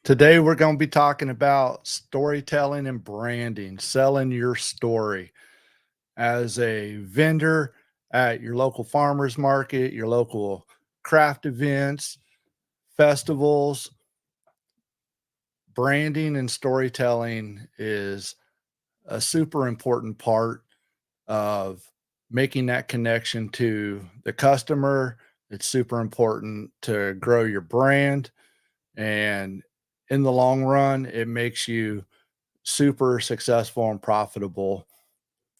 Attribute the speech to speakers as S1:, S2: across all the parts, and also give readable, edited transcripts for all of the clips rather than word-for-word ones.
S1: Today, we're going to be talking about storytelling and branding, selling your story as a vendor at your local farmers market, your local craft events, festivals. Branding and storytelling is a super important part of making that connection to the customer. It's super important to grow your brand. And in the long run, it makes you super successful and profitable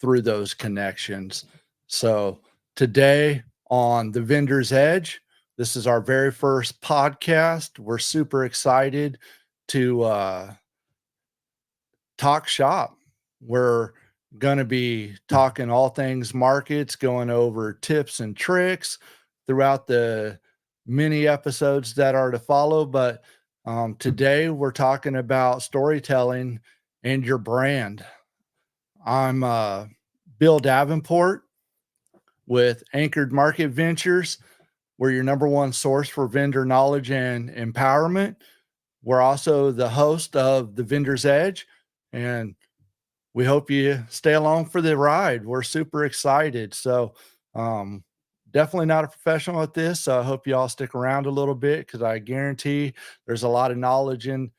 S1: through those connections. So today on the Vendor's Edge, this is our very first podcast. We're super excited to talk shop. We're going to be talking all things markets, going over tips and tricks throughout the many episodes that are to follow. But today we're talking about storytelling and your brand. I'm Bill Davenport with Anchored Market Ventures. We're your number one source for vendor knowledge and empowerment. We're also the host of the Vendor's Edge, and we hope you stay along for the ride. We're super excited. So, definitely not a professional at this. So I hope you all stick around a little bit because I guarantee there's a lot of knowledge in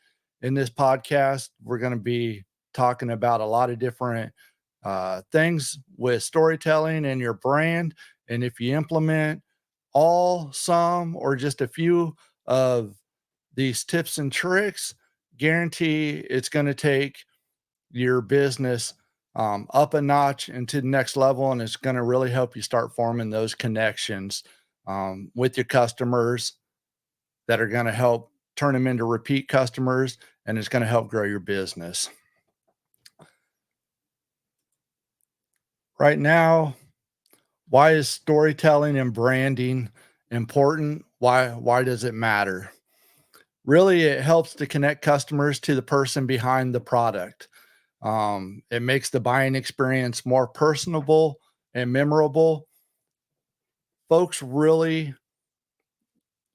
S1: this podcast. We're going to be talking about a lot of different things with storytelling and your brand. And if you implement all, some, or just a few of these tips and tricks, guarantee it's going to take your business up a notch and to the next level. And it's going to really help you start forming those connections with your customers that are going to help turn them into repeat customers. And it's going to help grow your business. Right now, why is storytelling and branding important? Why does it matter? Really, it helps to connect customers to the person behind the product. It makes the buying experience more personable and memorable. Folks really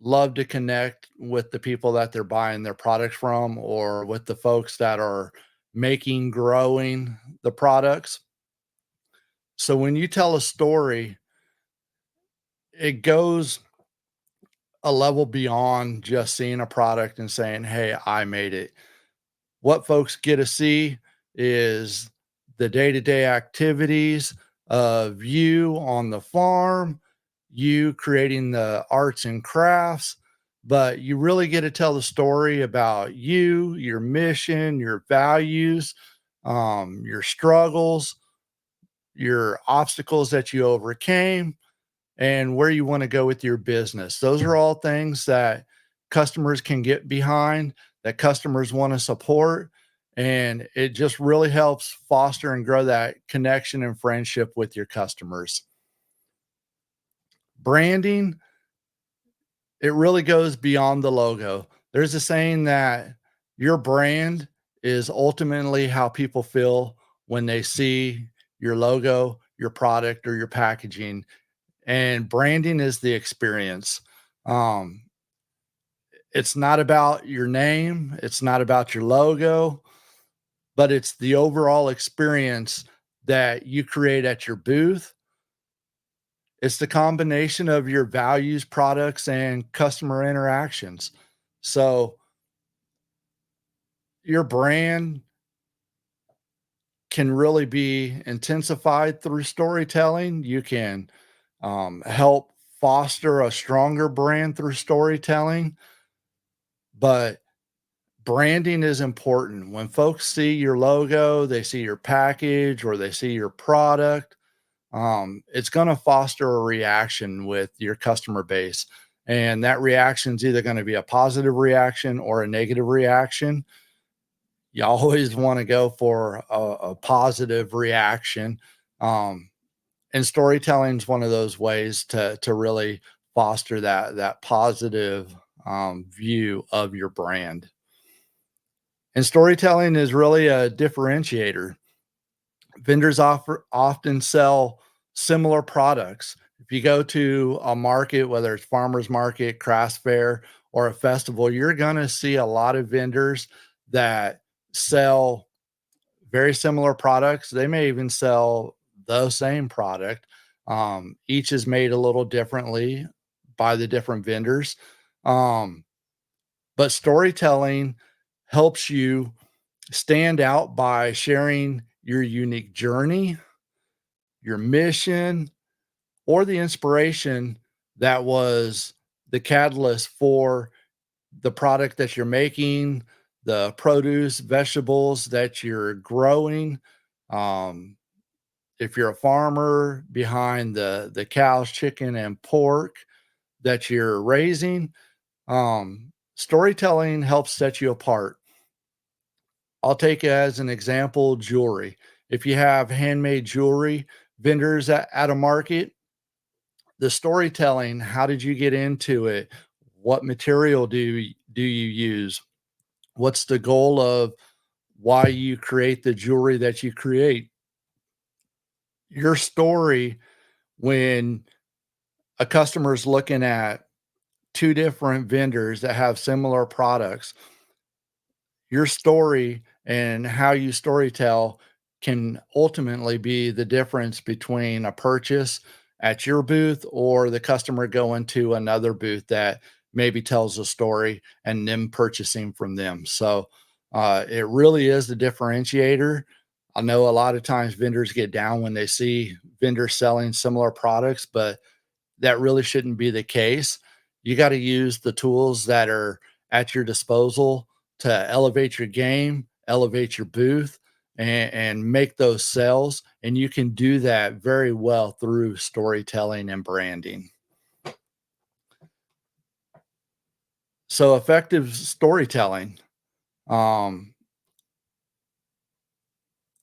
S1: love to connect with the people that they're buying their products from, or with the folks that are making, growing the products. So when you tell a story, it goes a level beyond just seeing a product and saying, "Hey, I made it." What folks get to see is the day-to-day activities of you on the farm, you creating the arts and crafts, but you really get to tell the story about you, your mission, your values, your struggles, your obstacles that you overcame, and where you want to go with your business. Those are all things that customers can get behind, that customers want to support. And it just really helps foster and grow that connection and friendship with your customers. Branding, it really goes beyond the logo. There's a saying that your brand is ultimately how people feel when they see your logo, your product, or your packaging. And branding is the experience. Um, it's not about your name, it's not about your logo, but it's the overall experience that you create at your booth. It's the combination of your values, products, and customer interactions. So your brand can really be intensified through storytelling. You can help foster a stronger brand through storytelling, but branding is important. When folks see your logo, they see your package, or they see your product, it's going to foster a reaction with your customer base. And that reaction is either going to be a positive reaction or a negative reaction. You always want to go for a positive reaction. Um, and storytelling is one of those ways to really foster that positive view of your brand. And storytelling is really a differentiator. Vendors often sell similar products. If you go to a market, whether it's farmers market, craft fair, or a festival, you're going to see a lot of vendors that sell very similar products. They may even sell the same product. Each is made a little differently by the different vendors. Um, but storytelling helps you stand out by sharing your unique journey, your mission, or the inspiration that was the catalyst for the product that you're making, the produce, vegetables that you're growing. Um, if you're a farmer, behind the cows, chicken, and pork that you're raising, storytelling helps set you apart. I'll take as an example jewelry. If you have handmade jewelry vendors at a market, the storytelling, how did you get into it? What material do you use? What's the goal of why you create the jewelry that you create? Your story, when a customer is looking at two different vendors that have similar products, your story and how you storytell can ultimately be the difference between a purchase at your booth or the customer going to another booth that maybe tells a story and them purchasing from them. So it really is the differentiator. I know a lot of times vendors get down when they see vendors selling similar products, but that really shouldn't be the case. You got to use the tools that are at your disposal to elevate your game, elevate your booth, and make those sales. And you can do that very well through storytelling and branding. So, effective storytelling. Um,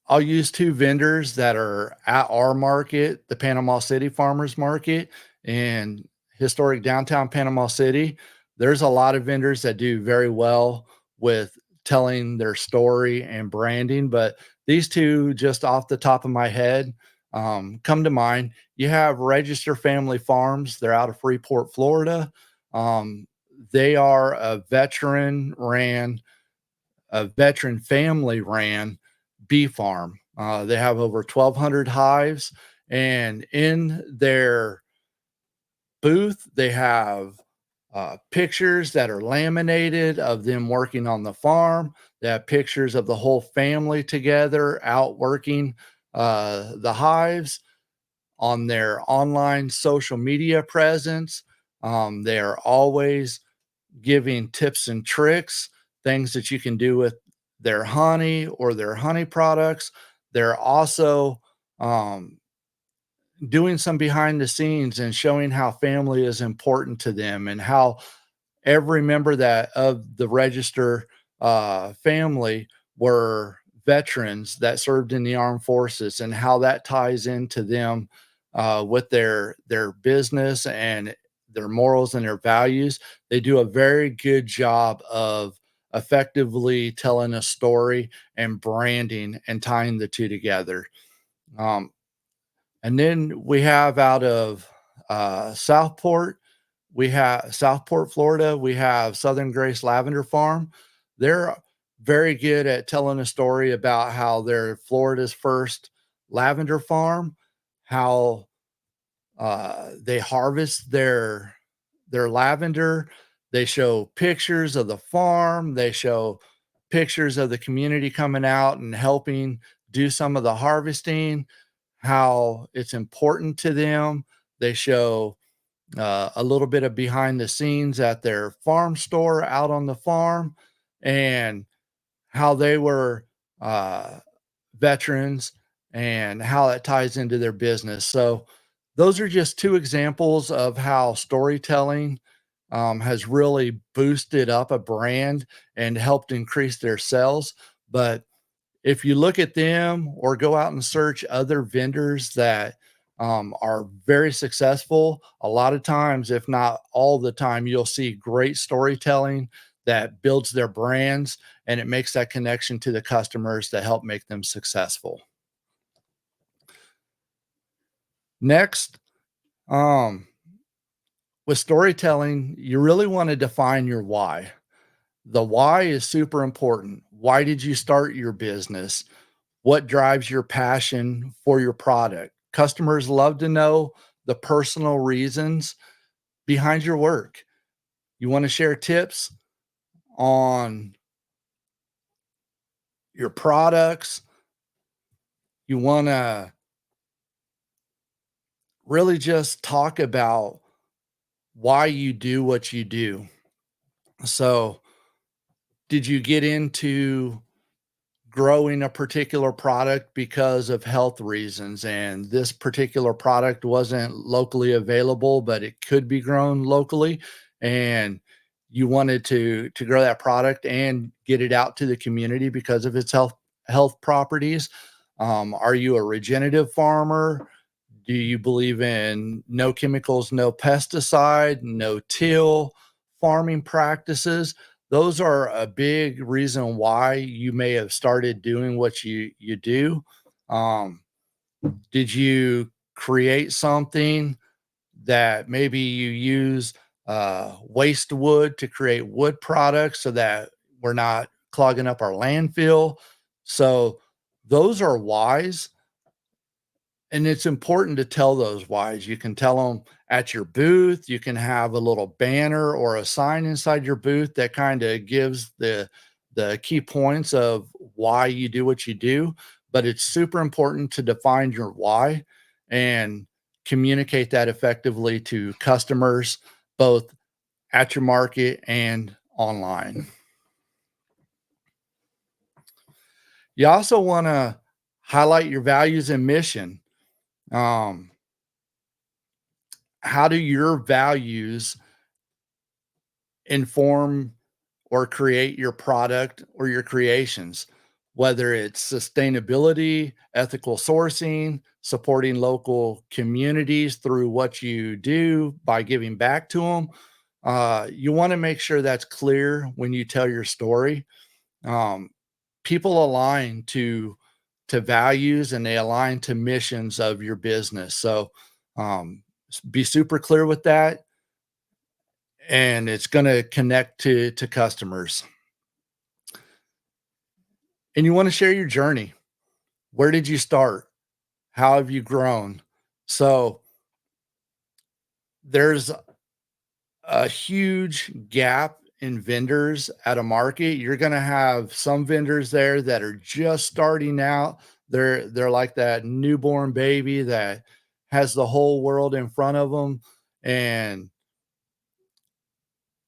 S1: I'll use 2 vendors that are at our market, the Panama City Farmers Market and historic downtown Panama City. There's a lot of vendors that do very well with telling their story and branding, but these 2, just off the top of my head, come to mind. You have Register Family Farms. They're out of Freeport, Florida. They are a veteran family ran bee farm. They have over 1,200 hives, and in their booth, they have pictures that are laminated of them working on the farm. They have pictures of the whole family together out working the hives on their online social media presence. They are always giving tips and tricks, things that you can do with their honey or their honey products. They're also um, doing some behind the scenes and showing how family is important to them and how every member that of the register family were veterans that served in the armed forces and how that ties into them with their business and their morals and their values. They do a very good job of effectively telling a story and branding and tying the two together. Um, and then we have out of Southport, Florida, we have Southern Grace Lavender Farm. They're very good at telling a story about how they're Florida's first lavender farm, how they harvest their lavender. They show pictures of the farm. They show pictures of the community coming out and helping do some of the harvesting, how it's important to them. They show a little bit of behind the scenes at their farm store out on the farm and how they were uh, veterans and how that ties into their business. So, those are just 2 examples of how storytelling has really boosted up a brand and helped increase their sales. But if you look at them or go out and search other vendors that are very successful, a lot of times, if not all the time, you'll see great storytelling that builds their brands and it makes that connection to the customers that help make them successful. Next, um, With storytelling, you really want to define your why. The why is super important. Why did you start your business? What drives your passion for your product? Customers love to know the personal reasons behind your work. You want to share tips on your products. You want to really just talk about why you do what you do. So, did you get into growing a particular product because of health reasons, and this particular product wasn't locally available, but it could be grown locally, and you wanted to grow that product and get it out to the community because of its health properties? Are you a regenerative farmer? Do you believe in no chemicals, no pesticide, no till farming practices? Those are a big reason why you may have started doing what you do. Um, did you create something that maybe you use waste wood to create wood products so that we're not clogging up our landfill? So those are whys, and it's important to tell those whys. You can tell them at your booth. You can have a little banner or a sign inside your booth that kind of gives the key points of why you do what you do. But it's super important to define your why and communicate that effectively to customers, both at your market and online. You also want to highlight your values and mission. Um, how do your values inform or create your product or your creations, whether it's sustainability, ethical sourcing, supporting local communities through what you do by giving back to them? You want to make sure that's clear when you tell your story. Um, People align to values, and they align to missions of your business. So be super clear with that, and it's going to connect to customers. And you want to share your journey. Where did you start? How have you grown? So there's a huge gap in vendors at a market. You're going to have some vendors there that are just starting out. They're like that newborn baby that has the whole world in front of them, and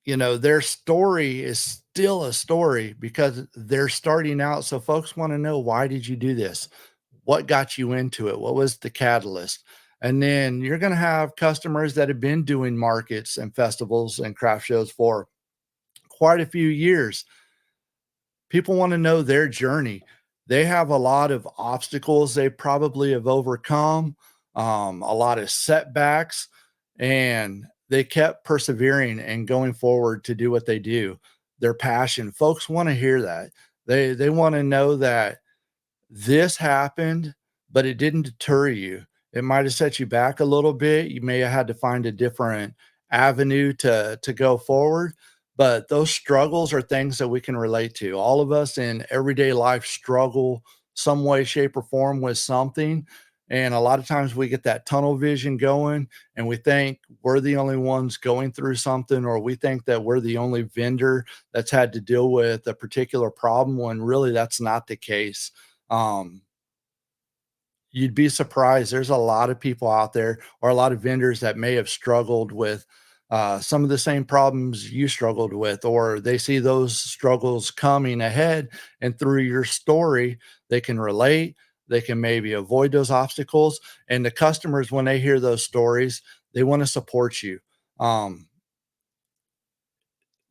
S1: their story is still a story because they're starting out. So folks want to know, why did you do this? What got you into it? What was the catalyst? And then you're going to have customers that have been doing markets and festivals and craft shows for quite a few years. People want to know their journey. They have a lot of obstacles they probably have overcome, a lot of setbacks, and they kept persevering and going forward to do what they do. Their passion. Folks want to hear that. They want to know that this happened, but it didn't deter you. It might have set you back a little bit. You may have had to find a different avenue to go forward, but those struggles are things that we can relate to. All of us in everyday life struggle some way, shape, or form with something. And a lot of times we get that tunnel vision going, and we think we're the only ones going through something, or we think that we're the only vendor that's had to deal with a particular problem, when really that's not the case. um, you'd be surprised. There's a lot of people out there, or a lot of vendors that may have struggled with some of the same problems you struggled with, or they see those struggles coming ahead, and through your story, they can relate. They can maybe avoid those obstacles. And the customers, when they hear those stories, they want to support you. Um,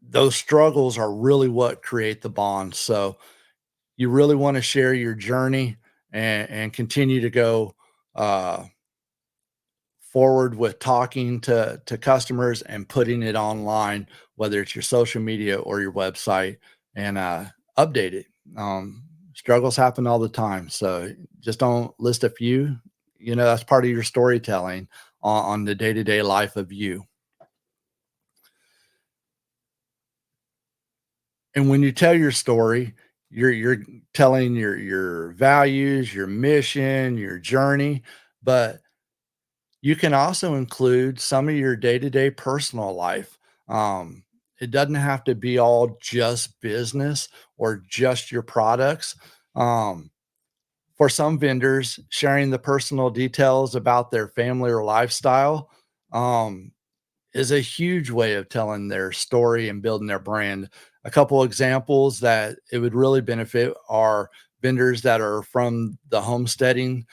S1: those struggles are really what create the bond. So you really want to share your journey, and continue to go uh, forward with talking to customers and putting it online, whether it's your social media or your website, and update it. Struggles happen all the time, so just don't list a few. That's part of your storytelling on the day-to-day life of you. And when you tell your story, you're telling your values, your mission, your journey, but you can also include some of your day-to-day personal life. It doesn't have to be all just business or just your products. Um, for some vendors, sharing the personal details about their family or lifestyle um, is a huge way of telling their story and building their brand. A couple examples that it would really benefit are vendors that are from the homesteading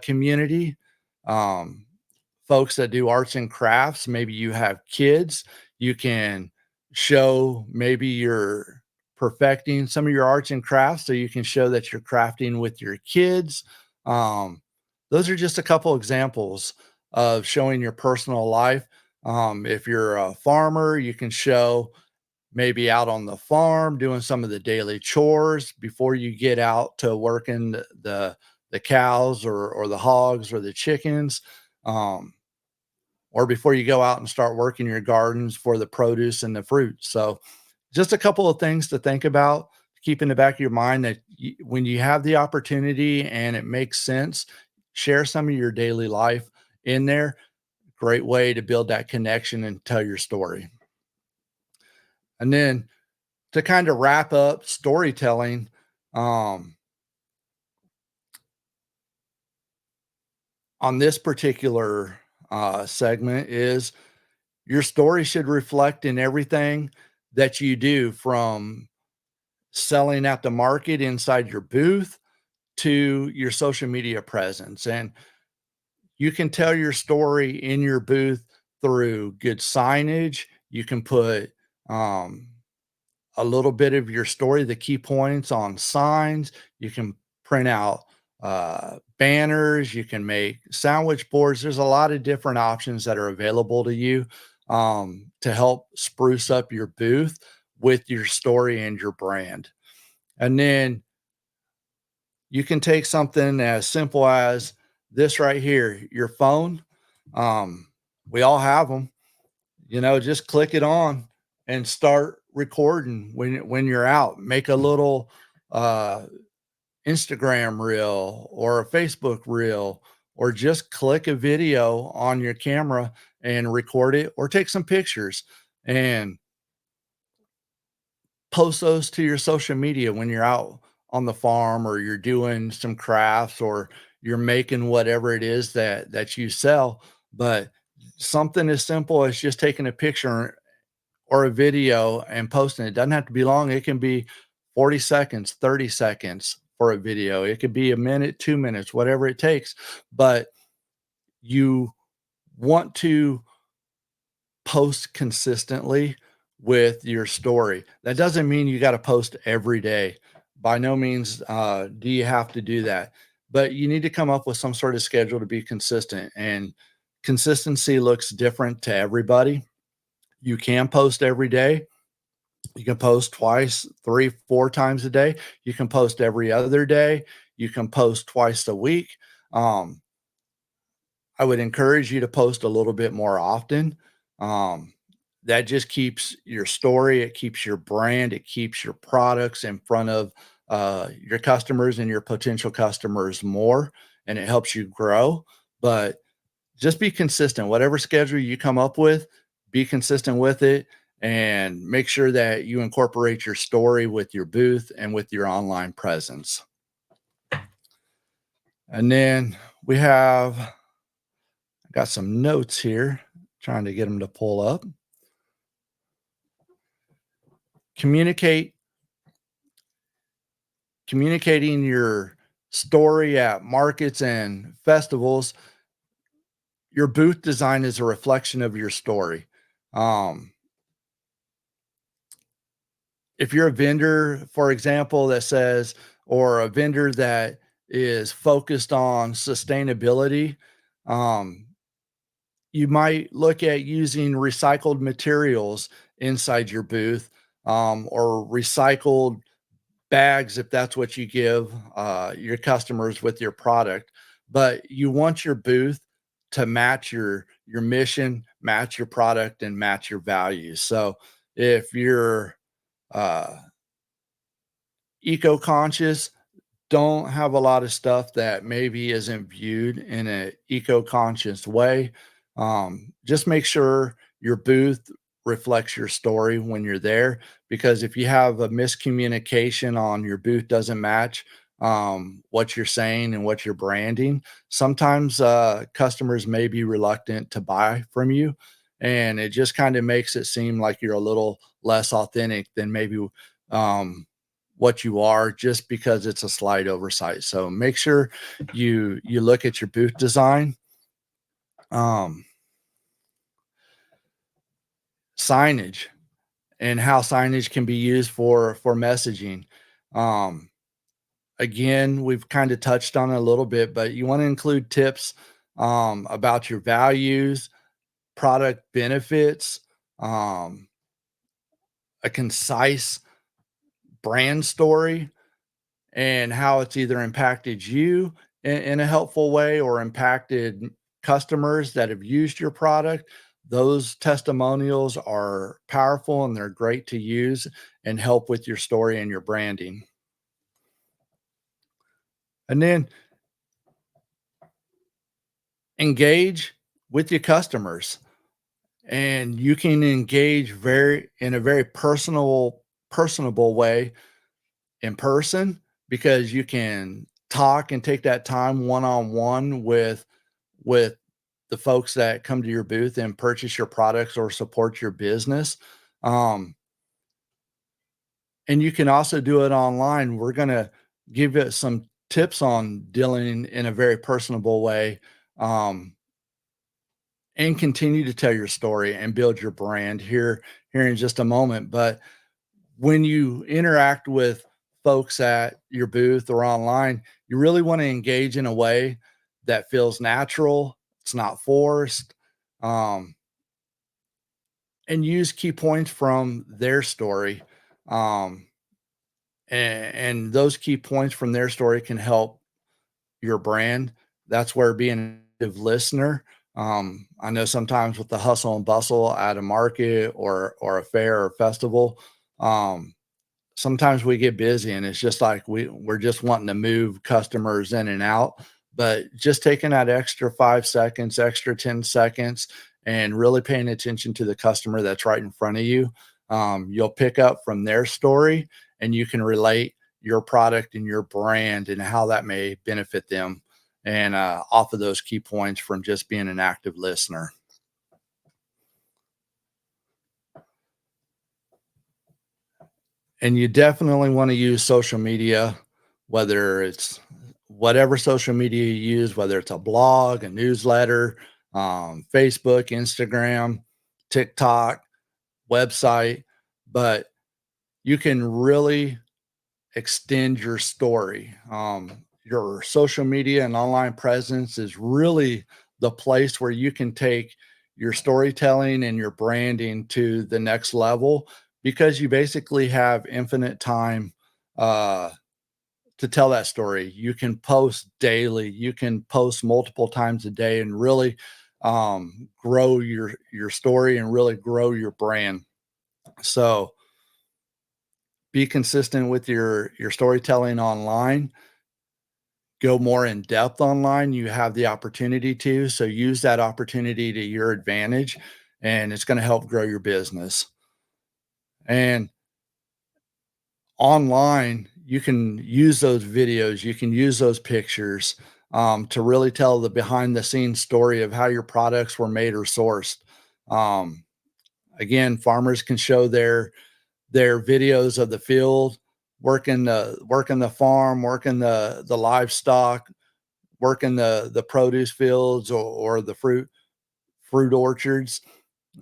S1: community, um, folks that do arts and crafts. Maybe you have kids, you can show maybe you're perfecting some of your arts and crafts so you can show that you're crafting with your kids. Um, those are just a couple examples of showing your personal life. If you're a farmer, you can show maybe out on the farm doing some of the daily chores before you get out to working the cows or the hogs or the chickens, um, or before you go out and start working your gardens for the produce and the fruit. So, just a couple of things to think about. Keep in the back of your mind that when you have the opportunity and it makes sense, share some of your daily life in there. Great way to build that connection and tell your story. And then to kind of wrap up storytelling, um, on this particular segment is your story should reflect in everything that you do, from selling at the market inside your booth to your social media presence. And you can tell your story in your booth through good signage. You can put um, a little bit of your story, the key points on signs. You can print out banners. You can make sandwich boards. There's a lot of different options that are available to you to help spruce up your booth with your story and your brand. And then you can take something as simple as this right here, your phone. Um, we all have them. Just click it on and start recording when you're out. Make a little uh, Instagram reel or a Facebook reel, or just click a video on your camera and record it, or take some pictures and post those to your social media when you're out on the farm, or you're doing some crafts, or you're making whatever it is that you sell. But something as simple as just taking a picture or a video and posting it. Doesn't have to be long. It can be 40 seconds, 30 seconds for a video. It could be a minute, 2 minutes, whatever it takes. But you want to post consistently with your story. That doesn't mean you got to post every day. By no means do you have to do that. But you need to come up with some sort of schedule to be consistent. And consistency looks different to everybody. You can post every day. You can post twice, three, four times a day. You can post every other day. You can post twice a week. Um, I would encourage you to post a little bit more often. Um, that just keeps your story, it keeps your brand, it keeps your products in front of your customers and your potential customers more, and it helps you grow. But just be consistent. Whatever schedule you come up with, be consistent with it, and make sure that you incorporate your story with your booth and with your online presence. And then we have got some notes here, trying to get them to pull up. Communicate, communicating your story at markets and festivals. Your booth design is a reflection of your story. Um, if you're a vendor, for example, that says, or a vendor that is focused on sustainability, um, you might look at using recycled materials inside your booth, or recycled bags if that's what you give your customers with your product. But you want your booth to match your mission, match your product, and match your values. So if you're eco-conscious, don't have a lot of stuff that maybe isn't viewed in an eco-conscious way. Just make sure your booth reflects your story when you're there, because if you have a miscommunication on your booth doesn't match what you're saying and what you're branding, sometimes customers may be reluctant to buy from you. And it just kind of makes it seem like you're a little less authentic than maybe um, what you are, just because it's a slight oversight. So make sure you look at your booth design, um, signage, and how signage can be used for messaging. Um, Again, we've kind of touched on it a little bit, but you want to include tips about your values, product benefits, um, a concise brand story, and how it's either impacted you in a helpful way or impacted customers that have used your product. Those testimonials are powerful and they're great to use and help with your story and your branding. And then engage with your customers, and you can engage very in a very personable way in person, because you can talk and take that time one-on-one with the folks that come to your booth and purchase your products or support your business. Um, and you can also do it online. We're going to give you some tips on dealing in a very personable way, um, and continue to tell your story and build your brand here in just a moment. But when you interact with folks at your booth or online, you really want to engage in a way that feels natural. It's not forced. Um, and use key points from their story. Um, and those key points from their story can help your brand. That's where being an active listener. I know sometimes with the hustle and bustle at a market or a fair or festival, um, sometimes we get busy and it's just like we're just wanting to move customers in and out. But just taking that extra 5 seconds, extra 10 seconds, and really paying attention to the customer that's right in front of you, you'll pick up from their story and you can relate your product and your brand and how that may benefit them, and off of those key points from just being an active listener. And you definitely want to use social media, whether it's whatever social media you use, whether it's a blog, a newsletter, Facebook, Instagram, TikTok, website. But you can really extend your story. Your social media and online presence is really the place where you can take your storytelling and your branding to the next level, because you basically have infinite time uh, to tell that story. You can post daily, you can post multiple times a day, and really grow your story and really grow your brand. So be consistent with your storytelling online. Go more in depth online, you have the opportunity to. So use that opportunity to your advantage, and it's going to help grow your business. And online, you can use those videos, you can use those pictures to really tell the behind the scenes story of how your products were made or sourced. Um, Again, farmers can show their videos of the field, working the farm, working the livestock, working the produce fields or the fruit orchards,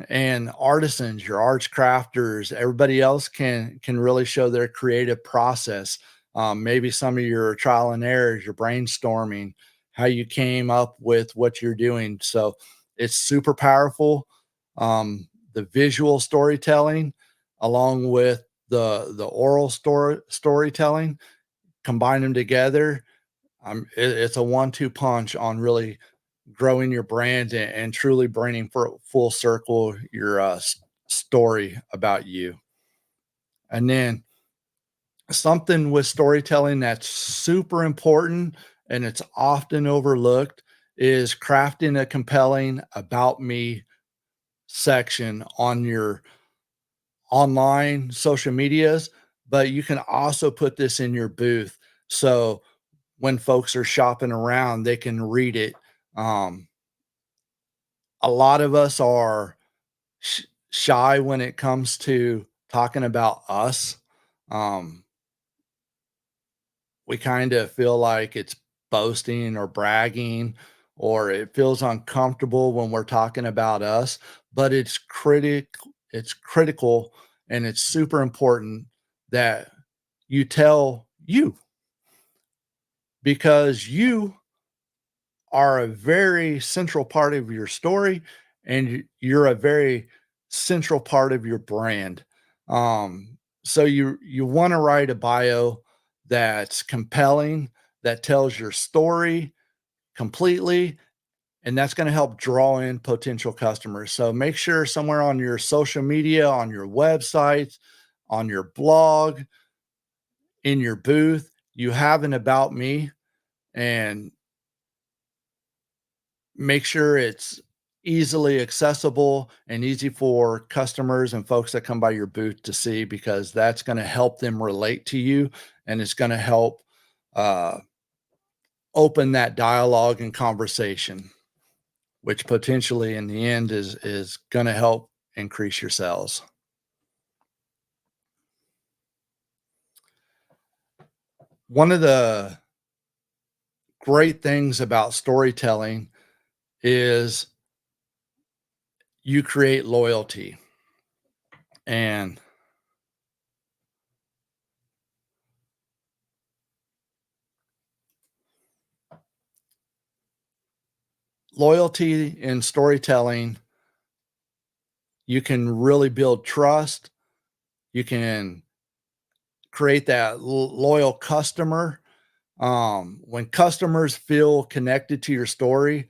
S1: and artisans, your arts crafters, everybody else can really show their creative process. Maybe some of your trial and errors, your brainstorming, how you came up with what you're doing. So it's super powerful. The visual storytelling, along with the oral storytelling, combine them together. It's a one-two punch on really growing your brand and truly bringing for full circle your story about you. And then Something with storytelling that's super important and it's often overlooked is crafting a compelling about me section on your online social medias, but you can also put this in your booth. So when folks are shopping around, they can read it. Um, a lot of us are shy when it comes to talking about us. Um, we kind of feel like it's boasting or bragging, or it feels uncomfortable when we're talking about us, but it's critical and it's super important that you tell you, because you are a very central part of your story and you're a very central part of your brand. So you want to write a bio that's compelling, that tells your story completely, and that's going to help draw in potential customers. So make sure somewhere on your social media, on your website, on your blog, in your booth, you have an about me, and make sure it's easily accessible and easy for customers and folks that come by your booth to see, because that's going to help them relate to you, and it's going to help uh, open that dialogue and conversation, which potentially in the end is going to help increase your sales. One of the great things about storytelling is you create loyalty, and loyalty in storytelling, you can really build trust. You can create that loyal customer. When customers feel connected to your story,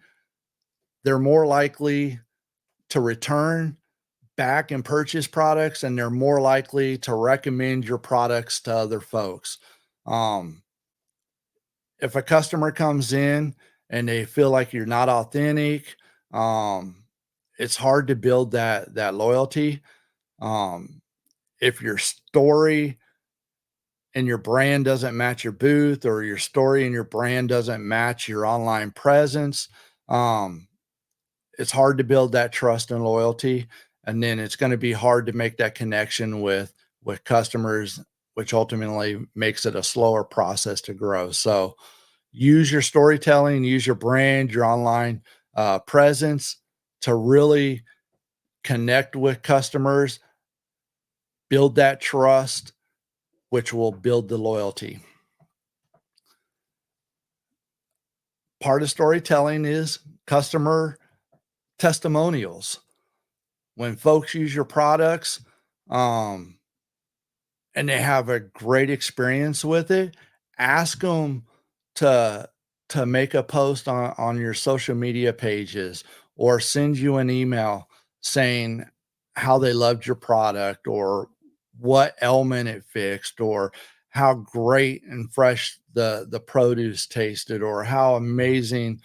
S1: they're more likely to return back and purchase products, and they're more likely to recommend your products to other folks. Um, if a customer comes in and they feel like you're not authentic, um, it's hard to build that loyalty. Um, if your story and your brand doesn't match your booth, or your story and your brand doesn't match your online presence, um, it's hard to build that trust and loyalty. And then it's going to be hard to make that connection with customers, which ultimately makes it a slower process to grow. So use your storytelling, use your brand, your online presence to really connect with customers, build that trust, which will build the loyalty. Part of storytelling is customer testimonials. When folks use your products, um, and they have a great experience with it, ask them to make a post on your social media pages, or send you an email saying how they loved your product, or what ailment it fixed, or how great and fresh the produce tasted, or how amazing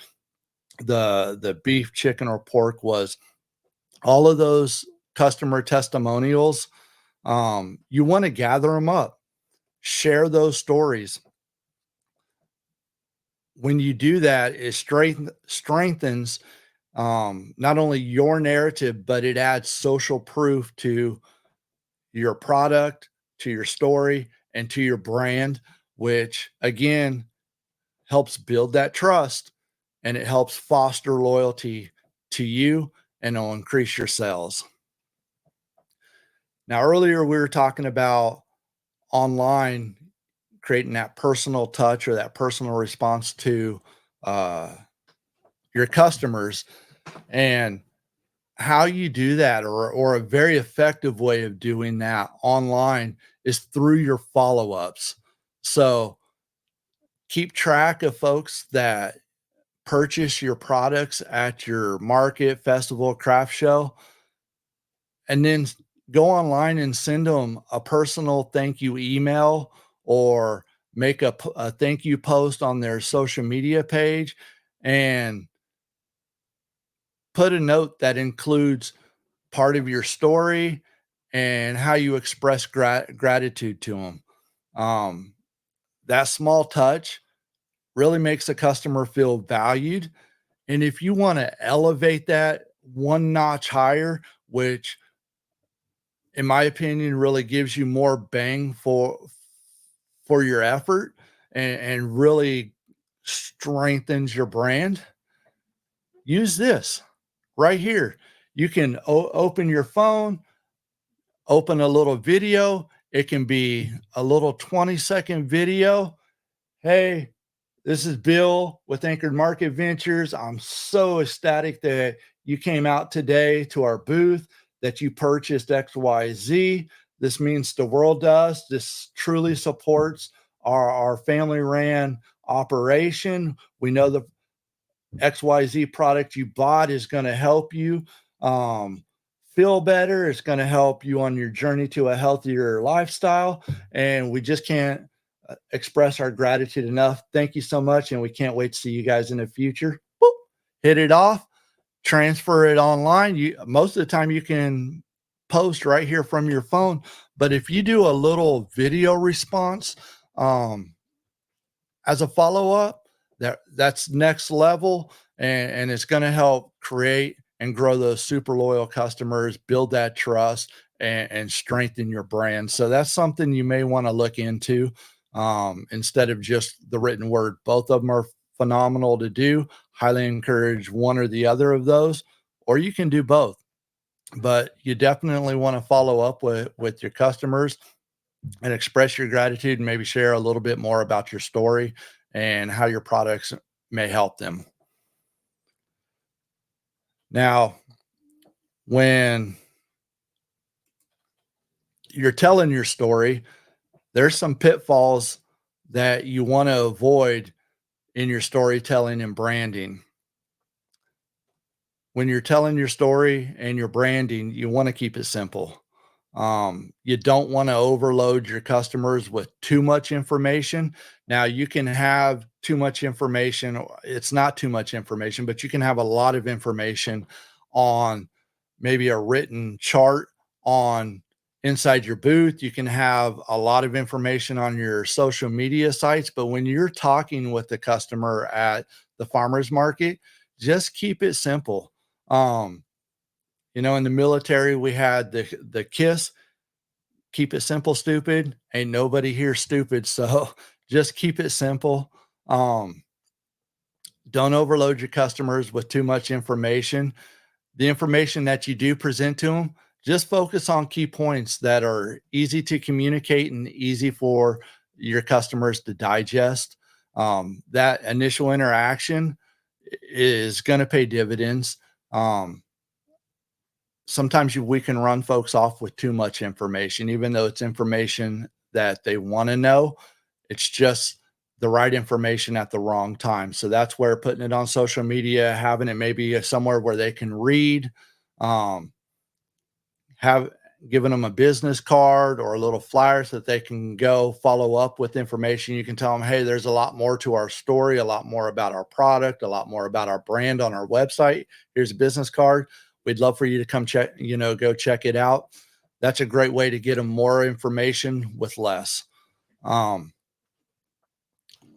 S1: the beef, chicken, or pork was. All of those customer testimonials, you want to gather them up, share those stories. When you do that, it strengthens not only your narrative, but it adds social proof to your product, to your story, and to your brand, which again helps build that trust, and it helps foster loyalty to you, and it'll increase your sales. Now, earlier we were talking about online, creating that personal touch or that personal response to uh, your customers, and how you do that, or a very effective way of doing that online, is through your follow-ups. So keep track of folks that purchase your products at your market, festival, craft show, and then go online and send them a personal thank you email, or make a thank you post on their social media page and put a note that includes part of your story and how you express gratitude to them. Um, that small touch really makes a customer feel valued. And if you want to elevate that one notch higher, which in my opinion really gives you more bang for your effort and really strengthens your brand, use this right here. You can open your phone, open a little video. It can be a little 20-second video. Hey, this is Bill with Anchored Market Ventures. I'm so ecstatic that you came out today to our booth, that you purchased XYZ. This means the world to us. This truly supports our family ran operation. We know the XYZ product you bought is going to help you um, feel better. It's going to help you on your journey to a healthier lifestyle. And we just can't express our gratitude enough. Thank you so much. And we can't wait to see you guys in the future. Boop, hit it off, transfer it online. Most of the time you can post right here from your phone. But if you do a little video response, as a follow-up, that's next level, and it's going to help create and grow those super loyal customers, build that trust, and strengthen your brand. So that's something you may want to look into instead of just the written word. Both of them are phenomenal to do. Highly encourage one or the other of those, or you can do both. But you definitely want to follow up with your customers and express your gratitude and maybe share a little bit more about your story and how your products may help them. Now, when you're telling your story, there's some pitfalls that you want to avoid in your storytelling and branding. When you're telling your story and your branding, you want to keep it simple. You don't want to overload your customers with too much information. Now, you can have too much information. It's not too much information, but you can have a lot of information on maybe a written chart on inside your booth. You can have a lot of information on your social media sites, but when you're talking with the customer at the farmer's market, just keep it simple. Um, in the military, we had the KISS, keep it simple, stupid. Ain't nobody here stupid. So just keep it simple. Um, don't overload your customers with too much information. The information that you do present to them, just focus on key points that are easy to communicate and easy for your customers to digest. That initial interaction is going to pay dividends. Um, Sometimes we can run folks off with too much information, even though it's information that they want to know. It's just the right information at the wrong time. So that's where putting it on social media, having it maybe somewhere where they can read, um, have given them a business card or a little flyer so that they can go follow up with information. You can tell them, hey, there's a lot more to our story, a lot more about our product, a lot more about our brand on our website. Here's a business card. We'd love for you to come check, go check it out. That's a great way to get them more information with less.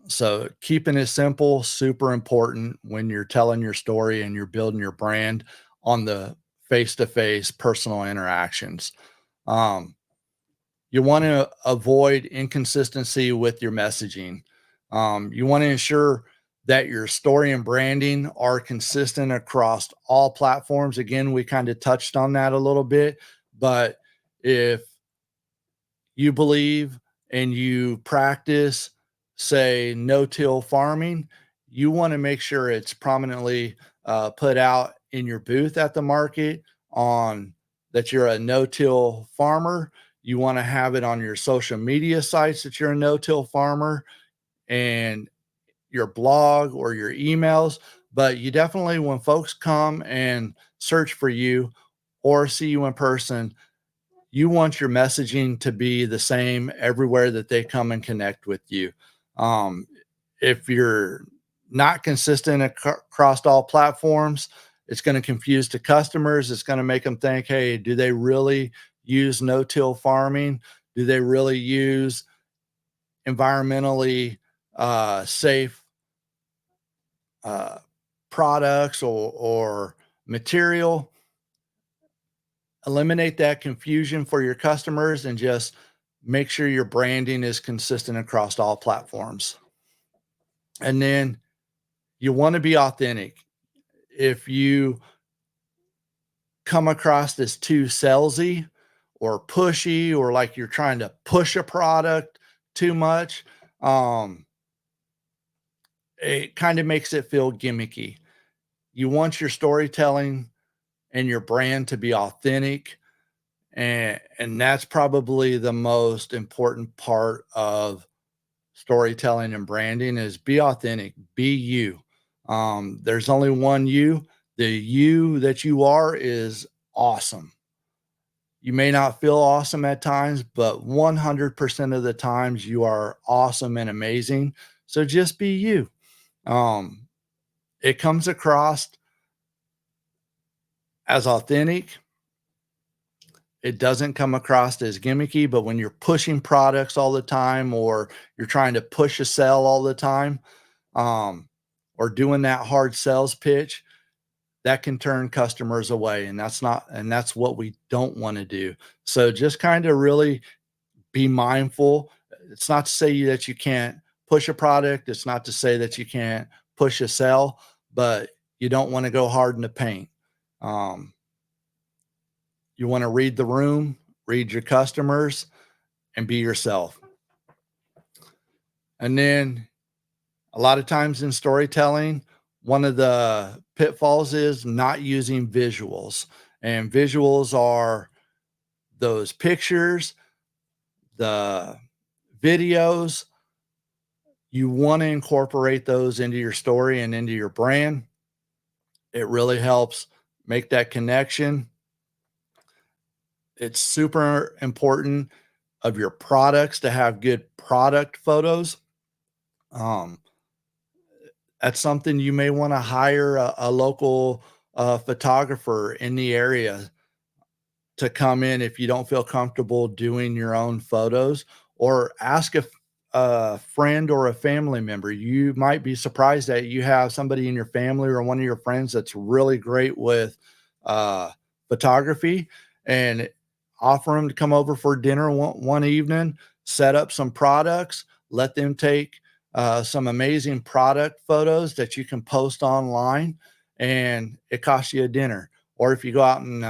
S1: So keeping it simple, super important when you're telling your story and you're building your brand on the face-to-face personal interactions. Um, you want to avoid inconsistency with your messaging. You want to ensure that your story and branding are consistent across all platforms. Again, we kind of touched on that a little bit, but if you believe and you practice, say, no-till farming, you want to make sure it's prominently put out in your booth at the market on that you're a no-till farmer. You want to have it on your social media sites that you're a no-till farmer and your blog or your emails. But you definitely, when folks come and search for you or see you in person, You want your messaging to be the same everywhere that they come and connect with you. Um, if you're not consistent across all platforms, it's going to confuse the customers. It's going to make them think, hey, do they really use no-till farming? Do they really use environmentally safe uh, products or material? Eliminate that confusion for your customers and just make sure your branding is consistent across all platforms. And then you want to be authentic. If you come across as too salesy or pushy or like you're trying to push a product too much, um, it kind of makes it feel gimmicky. You want your storytelling and your brand to be authentic, and that's probably the most important part of storytelling and branding is be authentic, be you. There's only one you. The you that you are is awesome. You may not feel awesome at times, but 100% of the times you are awesome and amazing. So just be you. Um, it comes across as authentic. It doesn't come across as gimmicky, but when you're pushing products all the time or you're trying to push a sell all the time, um, or doing that hard sales pitch, that can turn customers away. And that's what we don't want to do. So just kind of really be mindful. It's not to say that you can't push a product. It's not to say that you can't push a sell, but you don't want to go hard in the paint. Um, you want to read the room, read your customers, and be yourself. And then a lot of times in storytelling, one of the pitfalls is not using visuals. And visuals are those pictures, the videos. You want to incorporate those into your story and into your brand. It really helps make that connection. It's super important of your products to have good product photos. Um, that's something you may want to hire a local photographer in the area to come in if you don't feel comfortable doing your own photos, or ask a friend or a family member. You might be surprised that you have somebody in your family or one of your friends that's really great with uh, photography, and offer them to come over for dinner one evening, set up some products, let them take some amazing product photos that you can post online, and it costs you a dinner. Or if you go out and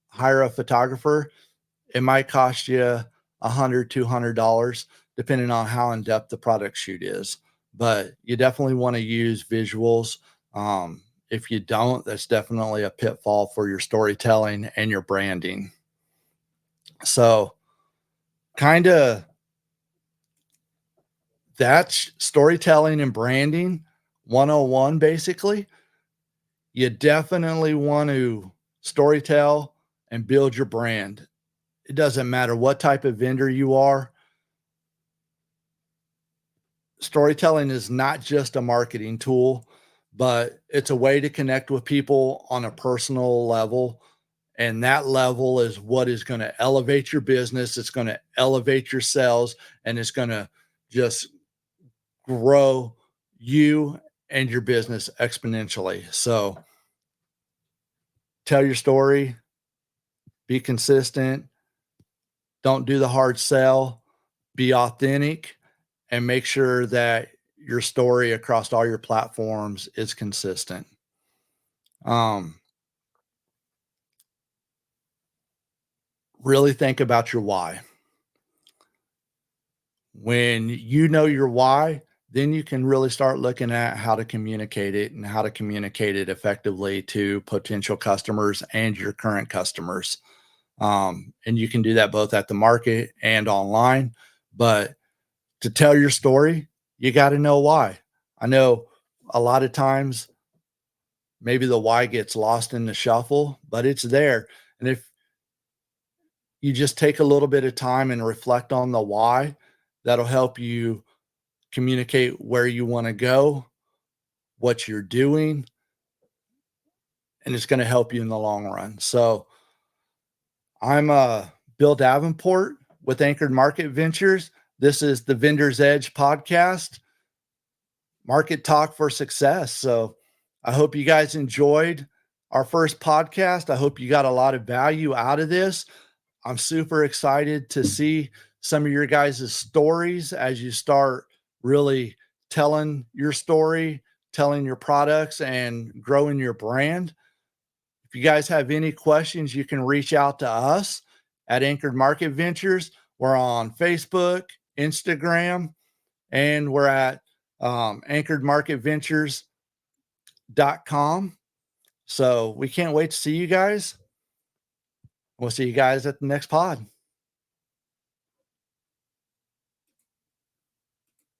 S1: hire a photographer, it might cost you $100, $200, depending on how in depth the product shoot is. But you definitely want to use visuals. If you don't, that's definitely a pitfall for your storytelling and your branding. So, kind of that's storytelling and branding 101, basically. You definitely want to storytell and build your brand. It doesn't matter what type of vendor you are. Storytelling is not just a marketing tool, but it's a way to connect with people on a personal level. And that level is what is going to elevate your business. It's going to elevate your sales, and it's going to just grow you and your business exponentially. So tell your story, be consistent, don't do the hard sell, be authentic, and make sure that your story across all your platforms is consistent. Um, really think about your why. When you know your why, then you can really start looking at how to communicate it and how to communicate it effectively to potential customers and your current customers. And you can do that both at the market and online. But to tell your story, you got to know why. I know a lot of times maybe the why gets lost in the shuffle, but it's there. And if you just take a little bit of time and reflect on the why. That'll help you communicate where you want to go, what you're doing, and it's going to help you in the long run. So I'm Bill Davenport with Anchored Market Ventures. This is the Vendor's Edge podcast, Market Talk for Success. So I hope you guys enjoyed our first podcast. I hope you got a lot of value out of this. I'm super excited to see some of your guys' stories as you start really telling your story, telling your products, and growing your brand. If you guys have any questions, you can reach out to us at Anchored Market Ventures. We're on Facebook, Instagram, and we're at anchoredmarketventures.com. So we can't wait to see you guys. We'll see you guys at the next pod.